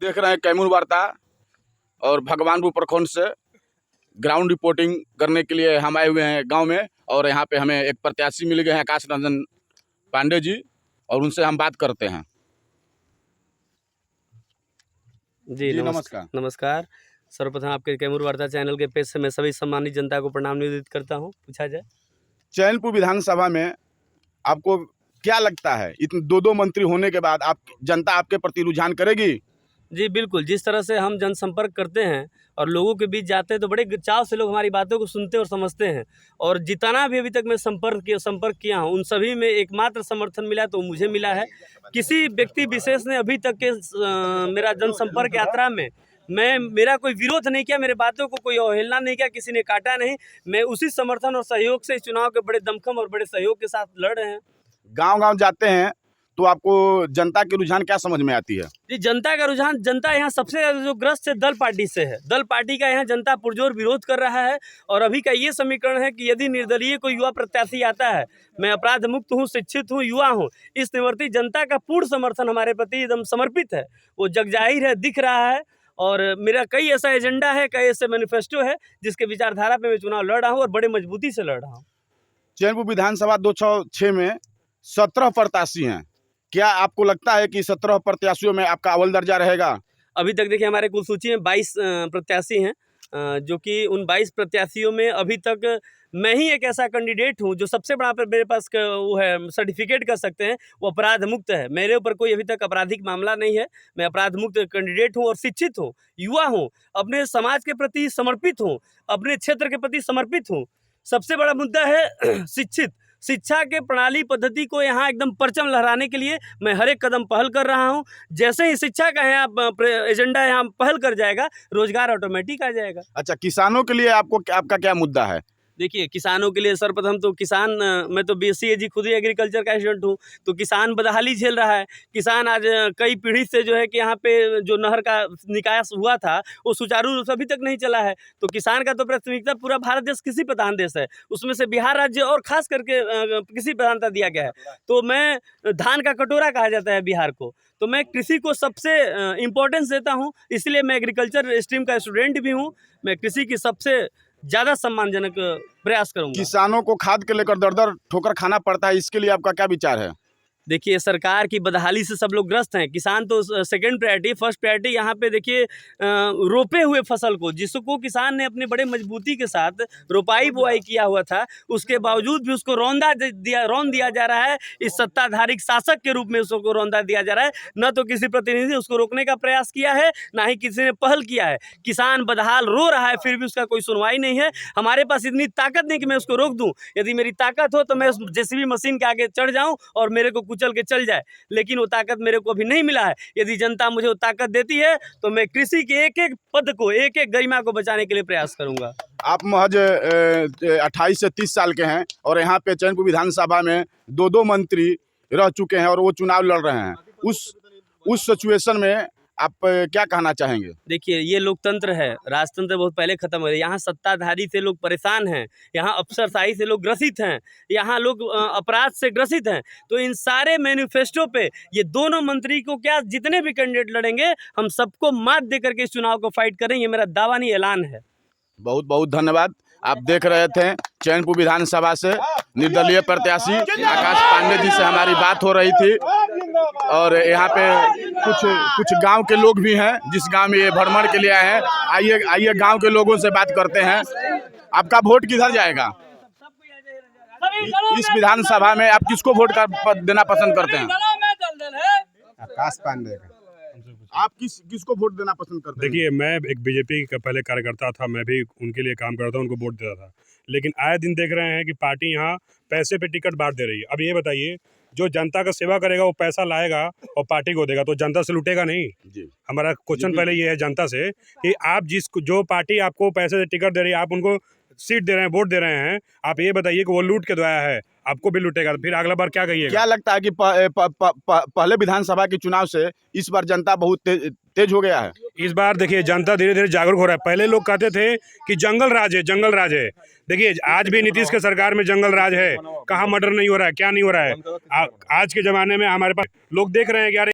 देख रहे हैं कैमूर वार्ता और भगवानपुर प्रखंड से ग्राउंड रिपोर्टिंग करने के लिए हम आए हुए हैं गांव में। और यहाँ पे हमें एक प्रत्याशी मिल गए हैं, आकाश रंजन पांडे जी, और उनसे हम बात करते हैं। जी नमस्कार। नमस्कार। सर्वप्रथम आपके कैमूर वार्ता चैनल के पेज से मैं सभी सम्मानित जनता को प्रणाम निवेदित करता हूँ। पूछा जाए, चैनपुर विधानसभा में आपको क्या लगता है, इतने दो मंत्री होने के बाद आप जनता आपके प्रति रुझान करेगी? जी बिल्कुल। जिस तरह से हम जनसंपर्क करते हैं और लोगों के बीच जाते हैं तो बड़े चाव से लोग हमारी बातों को सुनते और समझते हैं। और जितना भी अभी तक मैं संपर्क किया हूँ, उन सभी में एकमात्र समर्थन मिला तो मुझे मिला है। किसी व्यक्ति विशेष ने अभी तक के मेरा जनसंपर्क यात्रा में मेरा कोई विरोध नहीं किया, मेरे बातों को कोई अवहेलना नहीं किया, किसी ने काटा नहीं। मैं उसी समर्थन और सहयोग से इस चुनाव के बड़े दमखम और बड़े सहयोग के साथ लड़ रहे हैं। गांव-गांव जाते हैं तो आपको जनता की रुझान क्या समझ में आती है? जी, जनता का रुझान, जनता यहाँ सबसे ज़्यादा जो ग्रस्त है दल पार्टी से है। दल पार्टी का यहाँ जनता पुरजोर विरोध कर रहा है। और अभी का ये समीकरण है कि यदि निर्दलीय कोई युवा प्रत्याशी आता है, मैं अपराध मुक्त हूँ, शिक्षित हूँ, युवा हूँ, इस निवर्ती जनता का पूर्ण समर्थन हमारे प्रति एकदम समर्पित है। वो जगजाहिर है, दिख रहा है। और मेरा कई ऐसा एजेंडा है, कई ऐसे मैनिफेस्टो है जिसके विचारधारा पे मैं चुनाव लड़ रहा हूँ और बड़े मजबूती से लड़ रहा हूँ। चैनपुर विधानसभा 206 में 17 प्रत्याशी हैं। क्या आपको लगता है कि 17 प्रत्याशियों में आपका अव्वल दर्जा रहेगा? अभी तक देखिए, हमारे कुल सूची में 22 प्रत्याशी हैं, जो कि उन 22 प्रत्याशियों में अभी तक मैं ही एक ऐसा कैंडिडेट हूं जो सबसे बड़ा मेरे पास वो है, सर्टिफिकेट कर सकते हैं, वो अपराध मुक्त है। मेरे ऊपर कोई अभी तक आपराधिक मामला नहीं है। मैं अपराध मुक्त कैंडिडेट हूं और शिक्षित हूं, युवा हूं, अपने समाज के प्रति समर्पित हूं, अपने क्षेत्र के प्रति समर्पित हूं। सबसे बड़ा मुद्दा है शिक्षा के प्रणाली पद्धति को यहाँ एकदम परचम लहराने के लिए मैं हर एक कदम पहल कर रहा हूँ। जैसे ही शिक्षा का यहाँ एजेंडा यहाँ पहल कर जाएगा, रोजगार ऑटोमेटिक आ जाएगा। अच्छा, किसानों के लिए आपका क्या मुद्दा है? देखिए, किसानों के लिए सर्वप्रथम तो किसान, मैं तो BSc AG खुद ही एग्रीकल्चर का स्टूडेंट हूँ, तो किसान बदहाली झेल रहा है। किसान आज कई पीढ़ी से जो है कि यहाँ पे जो नहर का निकास हुआ था वो सुचारू रूप से अभी तक नहीं चला है। तो किसान का तो प्राथमिकता, पूरा भारत देश कृषि प्रधान देश है, उसमें से बिहार राज्य और खास करके कृषि प्रधानता दिया गया है। तो मैं, धान का कटोरा कहा जाता है बिहार को, तो मैं कृषि को सबसे इम्पोर्टेंस देता हूँ। इसलिए मैं एग्रीकल्चर स्ट्रीम का स्टूडेंट भी हूँ। मैं कृषि की सबसे ज़्यादा सम्मानजनक प्रयास करूंगा। किसानों को खाद के लेकर दर-दर ठोकर खाना पड़ता है, इसके लिए आपका क्या विचार है? देखिए, सरकार की बदहाली से सब लोग ग्रस्त हैं। किसान तो सेकंड प्रायोरिटी, फर्स्ट प्रायोरिटी यहाँ पे देखिए, रोपे हुए फसल को, जिसको किसान ने अपने बड़े मजबूती के साथ रोपाई बुआई किया हुआ था, उसके बावजूद भी उसको रौंद दिया जा रहा है। इस सत्ताधारी शासक के रूप में उसको रौंदा दिया जा रहा है। न तो किसी प्रतिनिधि ने उसको रोकने का प्रयास किया है, ना ही किसी ने पहल किया है। किसान बदहाल रो रहा है, फिर भी उसका कोई सुनवाई नहीं है। हमारे पास इतनी ताकत नहीं कि मैं उसको रोक दूँ। यदि मेरी ताकत हो तो मैं उस JCB मशीन के आगे चढ़ जाऊँ और मेरे को चल के चल जाए, लेकिन वो ताकत मेरे को अभी नहीं मिला है। यदि जनता मुझे वो ताकत देती है तो मैं कृषि के एक-एक पद को, एक-एक गरिमा को बचाने के लिए प्रयास करूंगा। आप महज 28 से 30 साल के हैं और यहाँ पे चैनपुर विधानसभा में 2 मंत्री रह चुके हैं और वो चुनाव लड़ रहे हैं। उस सिचुएशन में आप क्या कहना चाहेंगे? देखिए, ये लोकतंत्र है, राजतंत्र बहुत पहले खत्म हो गया। यहाँ सत्ताधारी से लोग परेशान हैं, यहाँ अफसरशाही से लोग ग्रसित हैं, यहाँ लोग अपराध से ग्रसित हैं। तो इन सारे मैनिफेस्टो पे ये दोनों मंत्री को क्या, जितने भी कैंडिडेट लड़ेंगे, हम सबको मात दे करके इस चुनाव को फाइट करें। ये मेरा दावा नहीं, ऐलान है। बहुत बहुत धन्यवाद। आप देख रहे थे चैनपुर विधानसभा से निर्दलीय प्रत्याशी आकाश पांडे जी से हमारी बात हो रही थी। और यहाँ पे कुछ गांव के लोग भी हैं, जिस गांव में ये भ्रमण के लिए आए हैं। आइए गांव के लोगों से बात करते हैं। आपका वोट किधर जाएगा? इस विधानसभा में आप किसको वोट देना पसंद करते हैं? आकाश पांडे का। आप किसको वोट देना पसंद करते हैं? देखिए, मैं एक BJP का पहले कार्यकर्ता था, मैं भी उनके लिए काम करता था, उनको वोट देता था। लेकिन आए दिन देख रहे हैं कि पार्टी यहाँ पैसे पे टिकट बांट दे रही है। अब ये बताइए, जो जनता का सेवा करेगा वो पैसा लाएगा और पार्टी को देगा, तो जनता से लूटेगा नहीं जी। हमारा क्वेश्चन पहले ये है जनता से कि आप जो पार्टी आपको पैसे से टिकट दे रही है, आप उनको सीट दे रहे हैं, वोट दे रहे हैं, आप ये बताइए कि वो लूट के दया है, आपको भी लूटेगा, फिर अगला बार क्या कहिएगा? क्या लगता है कि पहले विधानसभा के चुनाव से इस बार जनता बहुत तेज हो गया है? इस बार देखिए, जनता धीरे धीरे जागरूक हो रहा है। पहले लोग कहते थे कि जंगल राज है, जंगल राज है। देखिए, आज भी नीतीश के सरकार में जंगल राज है। कहाँ मर्डर नहीं हो रहा है, क्या नहीं हो रहा है। आज के जमाने में हमारे पास लोग देख रहे हैं कि यार